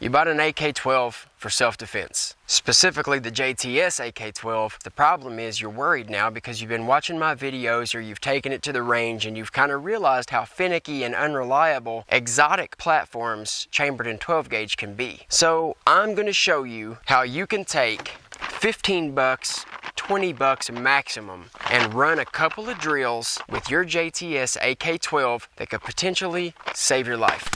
You bought an AK-12 for self-defense, specifically the JTS AK-12. The problem is you're worried now because you've been watching my videos or you've taken it to the range and you've kind of realized how finicky and unreliable exotic platforms chambered in 12 gauge can be. So I'm going to show you how you can take 15 bucks, 20 bucks maximum and run a couple of drills with your JTS AK-12 that could potentially save your life.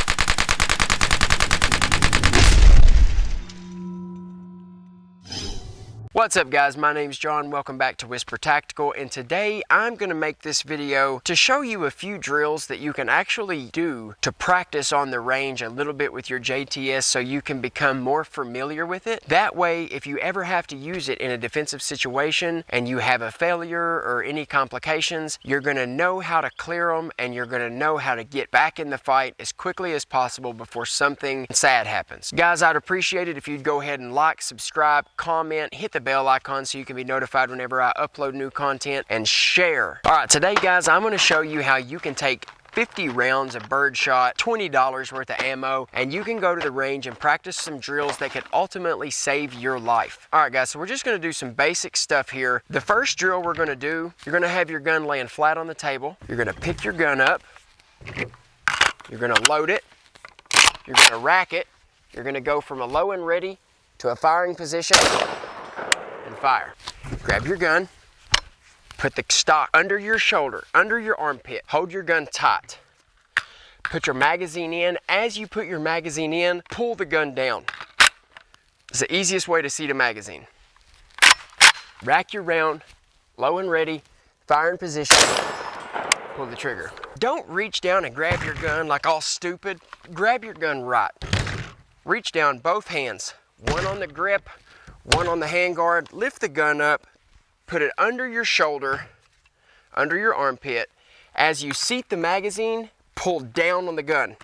What's up guys, my name's John, welcome back to Whisper Tactical, and today I'm going to make this video to show you a few drills that you can actually do to practice on the range a little bit with your JTS so you can become more familiar with it. That way, if you ever have to use it in a defensive situation and you have a failure or any complications, you're going to know how to clear them and you're going to know how to get back in the fight as quickly as possible before something sad happens. Guys, I'd appreciate it if you'd go ahead and like, subscribe, comment, hit the bell icon so you can be notified whenever I upload new content, and share. Alright, today guys, I'm going to show you how you can take 50 rounds of birdshot, $20 worth of ammo, and you can go to the range and practice some drills that could ultimately save your life. Alright guys, so we're just going to do some basic stuff here. The first drill we're going to do, you're going to have your gun laying flat on the table. You're going to pick your gun up. You're going to load it. You're going to rack it. You're going to go from a low and ready to a firing position. Fire. Grab your gun, put the stock under your shoulder, under your armpit, hold your gun tight. Put your magazine in. As you put your magazine in, pull the gun down. It's the easiest way to seat a magazine. Rack your round, low and ready, fire in position, pull the trigger. Don't reach down and grab your gun like all stupid. Grab your gun right. Reach down both hands, one on the grip, one on the handguard, lift the gun up, put it under your shoulder, under your armpit. As you seat the magazine, pull down on the gun.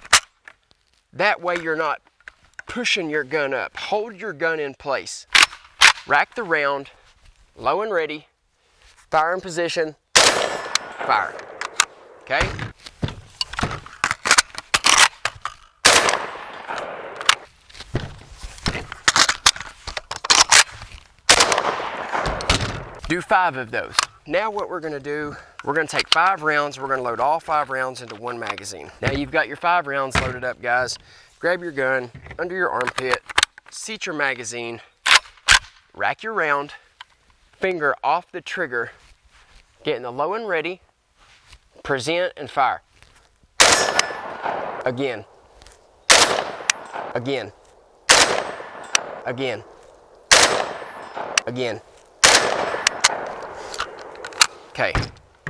That way you're not pushing your gun up. Hold your gun in place. Rack the round, low and ready, fire in position, fire. Okay? Do 5 of those. Now what we're gonna do, we're gonna take 5 rounds, we're gonna load all 5 rounds into one magazine. Now you've got your 5 rounds loaded up, guys. Grab your gun under your armpit, seat your magazine, rack your round, finger off the trigger, get in the low and ready, present and fire. Again. Again. Again. Again. Okay,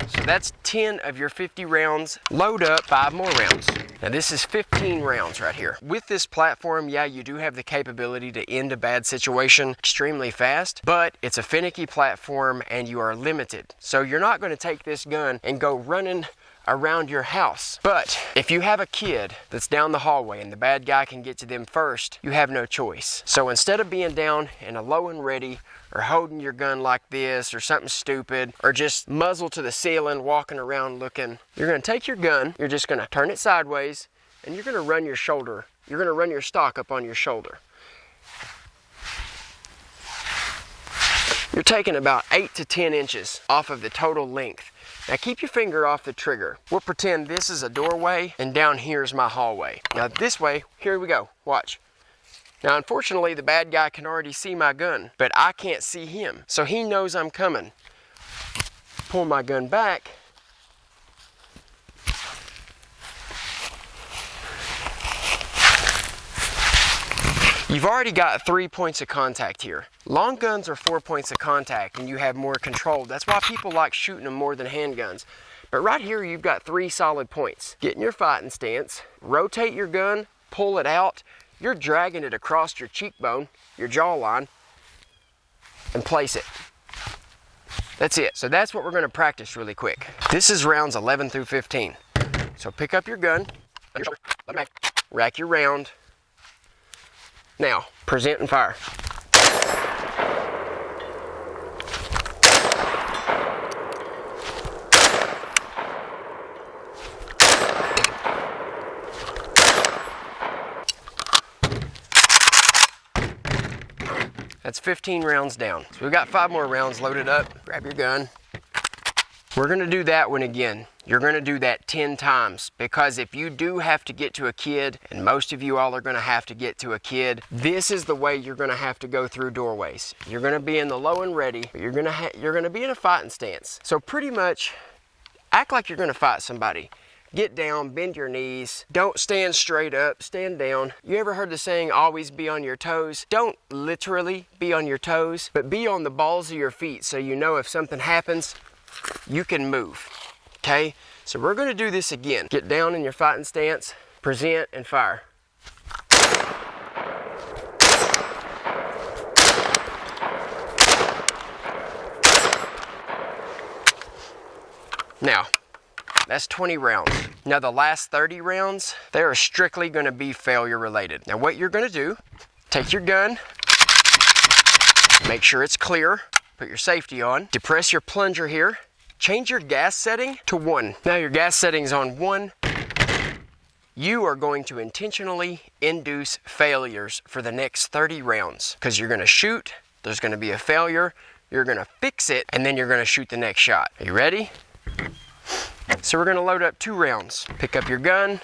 so that's 10 of your 50 rounds. Load up 5 more rounds. Now this is 15 rounds right here. With this platform, yeah, you do have the capability to end a bad situation extremely fast, but it's a finicky platform and you are limited. So you're not going to take this gun and go running around your house. But if you have a kid that's down the hallway and the bad guy can get to them first, you have no choice. So instead of being down in a low and ready or holding your gun like this or something stupid or just muzzle to the ceiling walking around looking, you're going to take your gun, you're just going to turn it sideways and you're going to run your shoulder. You're going to run your stock up on your shoulder. You're taking about 8 to 10 inches off of the total length. Now keep your finger off the trigger. We'll pretend this is a doorway and down here is my hallway. Now this way, here we go, watch. Now unfortunately the bad guy can already see my gun, but I can't see him. So he knows I'm coming. Pull my gun back. You've already got 3 points of contact here. Long guns are 4 points of contact and you have more control. That's why people like shooting them more than handguns. But right here you've got 3 solid points. Get in your fighting stance, rotate your gun, pull it out. You're dragging it across your cheekbone, your jawline, and place it. That's it. So that's what we're going to practice really quick. This is rounds 11 through 15. So pick up your gun, rack your round. Now, present and fire. That's 15 rounds down. So we've got 5 more rounds loaded up. Grab your gun. We're gonna do that one again. You're gonna do that 10 times, because if you do have to get to a kid, and most of you all are gonna have to get to a kid, this is the way you're gonna have to go through doorways. You're gonna be in the low and ready, but you're gonna be in a fighting stance. So pretty much act like you're gonna fight somebody. Get down, bend your knees. Don't stand straight up, stand down. You ever heard the saying, always be on your toes? Don't literally be on your toes, but be on the balls of your feet so you know if something happens, you can move, okay? So we're gonna do this again. Get down in your fighting stance, present, and fire. Now, that's 20 rounds. Now the last 30 rounds, they are strictly gonna be failure related. Now what you're gonna do, take your gun, make sure it's clear, put your safety on, depress your plunger here, change your gas setting to 1. Now your gas setting's on 1. You are going to intentionally induce failures for the next 30 rounds, because you're gonna shoot, there's gonna be a failure, you're gonna fix it, and then you're gonna shoot the next shot. Are you ready? So we're gonna load up 2 rounds. Pick up your gun.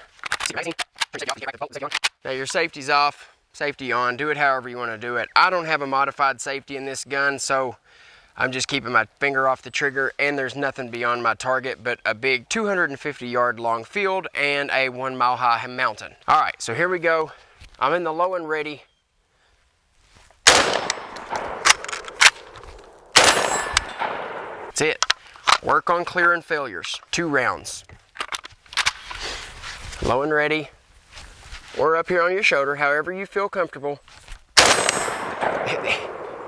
Now your safety's off, safety on. Do it however you wanna do it. I don't have a modified safety in this gun, so I'm just keeping my finger off the trigger, and there's nothing beyond my target but a big 250-yard long field and a 1-mile high mountain. All right, so here we go. I'm in the low and ready. That's it. Work on clearing failures. 2 rounds. Low and ready. Or up here on your shoulder, however you feel comfortable.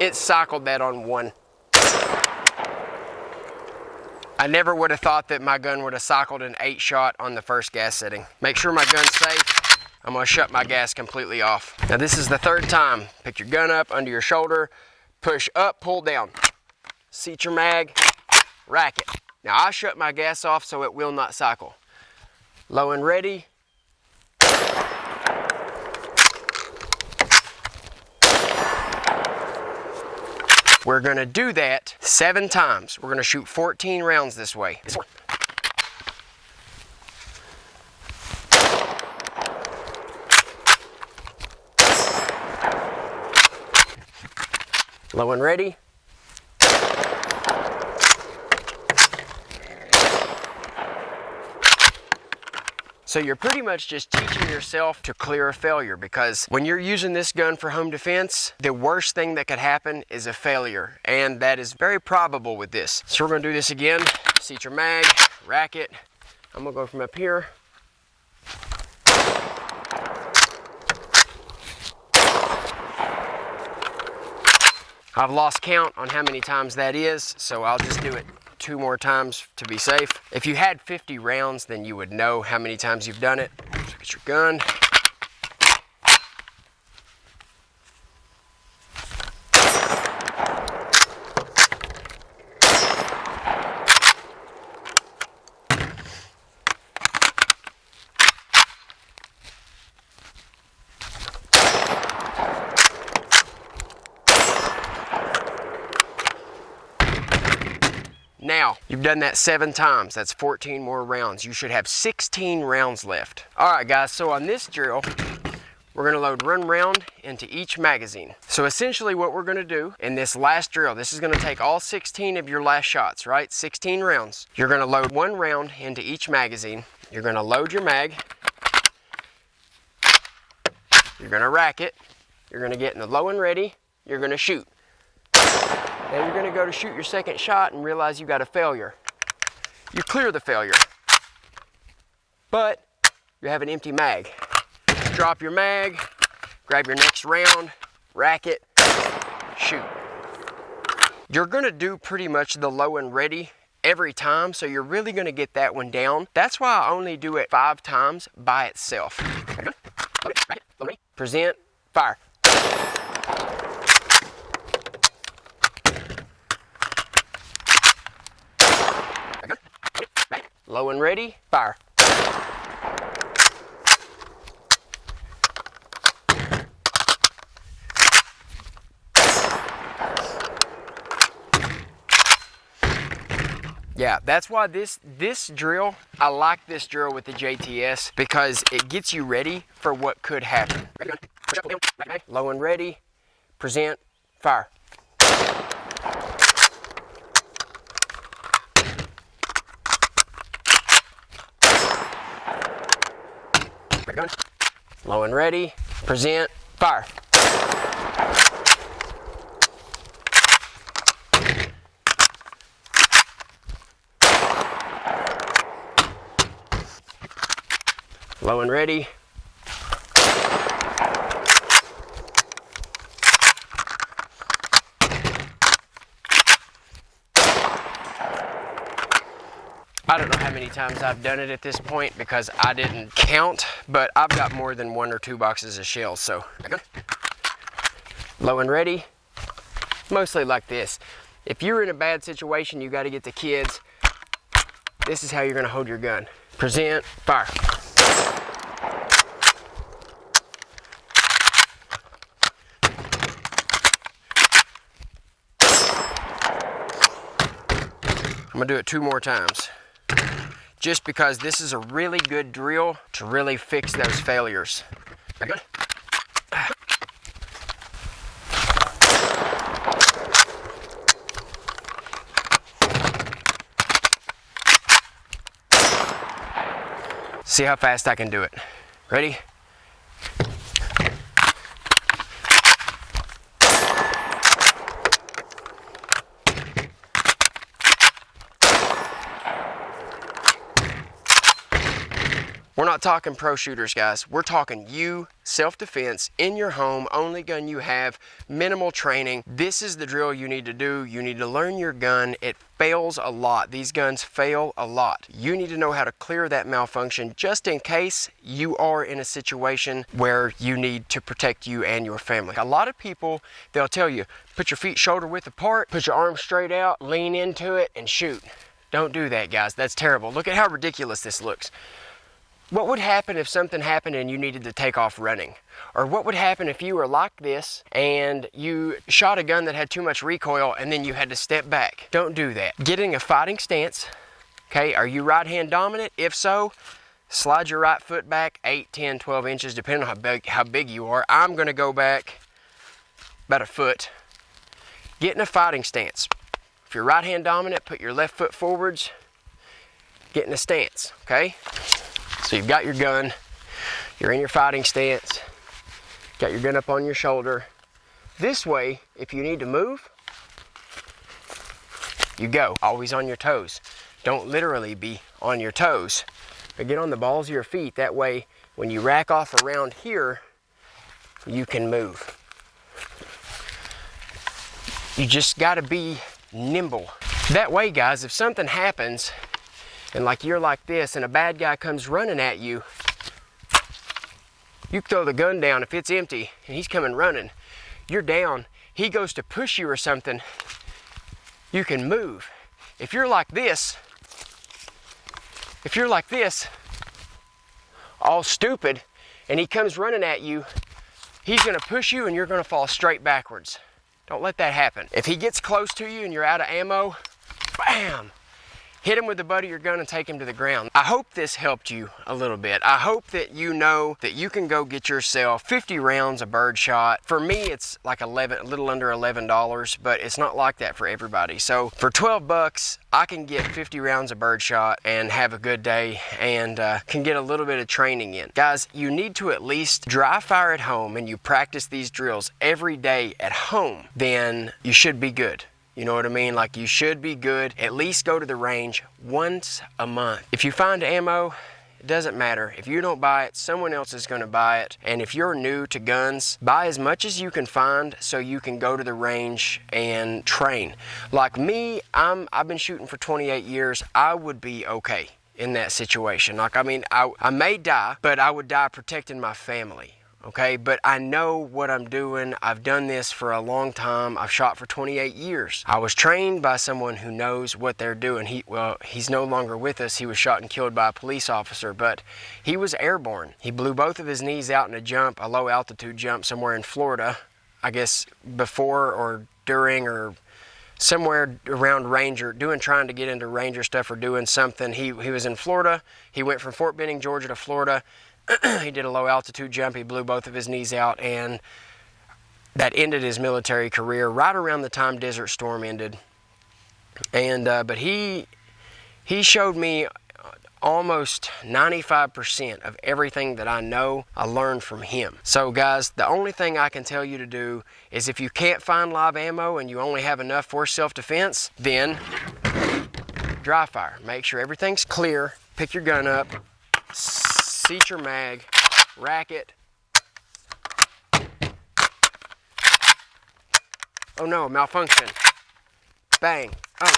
It cycled that on 1. I never would have thought that my gun would have cycled an 8-shot on the first gas setting. Make sure my gun's safe. I'm gonna shut my gas completely off. Now this is the 3rd time. Pick your gun up under your shoulder, push up, pull down. Seat your mag, rack it. Now I shut my gas off so it will not cycle. Low and ready. We're gonna do that 7 times. We're gonna shoot 14 rounds this way. Low and ready. So you're pretty much just teaching yourself to clear a failure, because when you're using this gun for home defense, the worst thing that could happen is a failure, and that is very probable with this. So we're gonna do this again. Seat your mag, rack it. I'm gonna go from up here. I've lost count on how many times that is, so I'll just do it 2 more times to be safe. If you had 50 rounds, then you would know how many times you've done it. So get your gun. Now, you've done that 7 times. That's 14 more rounds. You should have 16 rounds left. All right, guys, so on this drill, we're gonna load 1 round into each magazine. So essentially what we're gonna do in this last drill, this is gonna take all 16 of your last shots, right? 16 rounds. You're gonna load 1 round into each magazine. You're gonna load your mag. You're gonna rack it. You're gonna get in the low and ready. You're gonna shoot. Now you're gonna go to shoot your 2nd shot and realize you got a failure. You clear the failure, but you have an empty mag. Drop your mag, grab your next round, rack it, shoot. You're gonna do pretty much the low and ready every time, so you're really gonna get that one down. That's why I only do it 5 times by itself. Present, fire. Low and ready, fire. Yeah, that's why this drill, I like this drill with the JTS because it gets you ready for what could happen. Low and ready, present, fire. Low and ready, present, fire. Low and ready. I don't know how many times I've done it at this point because I didn't count, but I've got more than 1 or 2 boxes of shells, so. Low and ready, mostly like this. If you're in a bad situation, you gotta get the kids, this is how you're gonna hold your gun. Present, fire. I'm gonna do it 2 more times. Just because this is a really good drill to really fix those failures. Good. See how fast I can do it. Ready? We're not talking pro shooters, guys. We're talking you, self-defense, in your home, only gun you have, minimal training. This is the drill you need to do. You need to learn your gun. It fails a lot. These guns fail a lot. You need to know how to clear that malfunction just in case you are in a situation where you need to protect you and your family. A lot of people, they'll tell you, put your feet shoulder width apart, put your arms straight out, lean into it, and shoot. Don't do that, guys. That's terrible. Look at how ridiculous this looks. What would happen if something happened and you needed to take off running? Or what would happen if you were like this and you shot a gun that had too much recoil and then you had to step back? Don't do that. Getting a fighting stance, okay, are you right hand dominant? If so, slide your right foot back 8, 10, 12 inches, depending on how big you are. I'm gonna go back about a foot. Get in a fighting stance. If you're right hand dominant, put your left foot forwards, get in a stance, okay? So you've got your gun, you're in your fighting stance, got your gun up on your shoulder. This way, if you need to move, you go. Always on your toes. Don't literally be on your toes, but get on the balls of your feet. That way, when you rack off around here, you can move. You just gotta be nimble. That way, guys, if something happens, and like you're like this and a bad guy comes running at you, you throw the gun down. If it's empty and he's coming running, you're down. He goes to push you or something, you can move. If you're like this, all stupid, and he comes running at you, he's gonna push you and you're gonna fall straight backwards. Don't let that happen. If he gets close to you and you're out of ammo, bam! Hit him with the butt of your gun and take him to the ground. I hope this helped you a little bit. I hope that you know that you can go get yourself 50 rounds of birdshot. For me, it's like a little under $11, but it's not like that for everybody. So for 12 bucks, I can get 50 rounds of birdshot and have a good day and can get a little bit of training in. Guys, you need to at least dry fire at home and you practice these drills every day at home, then you should be good. You know what I mean? Like, you should be good. At least go to the range once a month. If you find ammo, it doesn't matter. If you don't buy it, someone else is gonna buy it. And if you're new to guns, buy as much as you can find so you can go to the range and train. Like me, I've been shooting for 28 years. I would be okay in that situation. Like, I mean, I may die, but I would die protecting my family. Okay, but I know what I'm doing. I've done this for a long time. I've shot for 28 years. I was trained by someone who knows what they're doing. He's no longer with us. He was shot and killed by a police officer, but he was airborne. He blew both of his knees out in a jump, a low altitude jump somewhere in Florida, I guess before or during or somewhere around Ranger, trying to get into Ranger stuff or doing something. He was in Florida. He went from Fort Benning, Georgia to Florida. He did a low altitude jump. He blew both of his knees out, and that ended his military career right around the time Desert Storm ended. And but he showed me almost 95% of everything that I know. I learned from him. So guys, the only thing I can tell you to do is, if you can't find live ammo and you only have enough for self-defense, then dry fire. Make sure everything's clear. Pick your gun up, seat your mag, rack it. Oh no, malfunction. Bang. Oh.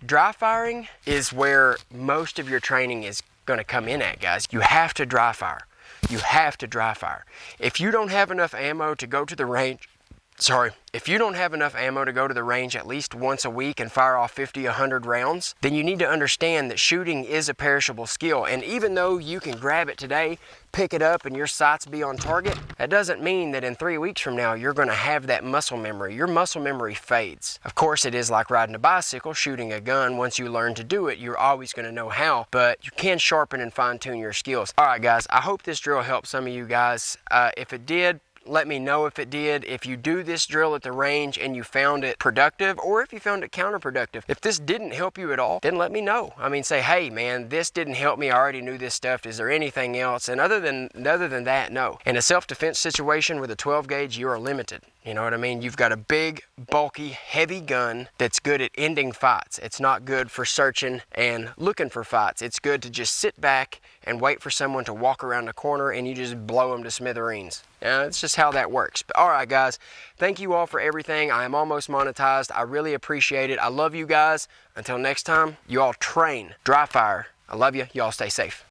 Dry firing is where most of your training is going to come in at, guys. You have to dry fire. You have to dry fire. If you don't have enough ammo to go to the range, if you don't have enough ammo to go to the range at least once a week and fire off 50, 100 rounds, then you need to understand that shooting is a perishable skill. And even though you can grab it today, pick it up, and your sights be on target, that doesn't mean that in 3 weeks from now you're going to have that muscle memory. Your muscle memory fades. Of course, it is like riding a bicycle, shooting a gun. Once you learn to do it, you're always going to know how, but you can sharpen and fine-tune your skills. All right, guys, I hope this drill helped some of you guys. If it did, let me know if it did. If you do this drill at the range and you found it productive, or if you found it counterproductive. If this didn't help you at all, then let me know. I mean, say, hey man, this didn't help me. I already knew this stuff. Is there anything else? And other than that, no. In a self-defense situation with a 12 gauge, you are limited. You know what I mean? You've got a big, bulky, heavy gun that's good at ending fights. It's not good for searching and looking for fights. It's good to just sit back and wait for someone to walk around the corner and you just blow them to smithereens. It's just how that works. But all right, guys, thank you all for everything. I am almost monetized. I really appreciate it. I love you guys. Until next time, you all train, dry fire. I love you. You all stay safe.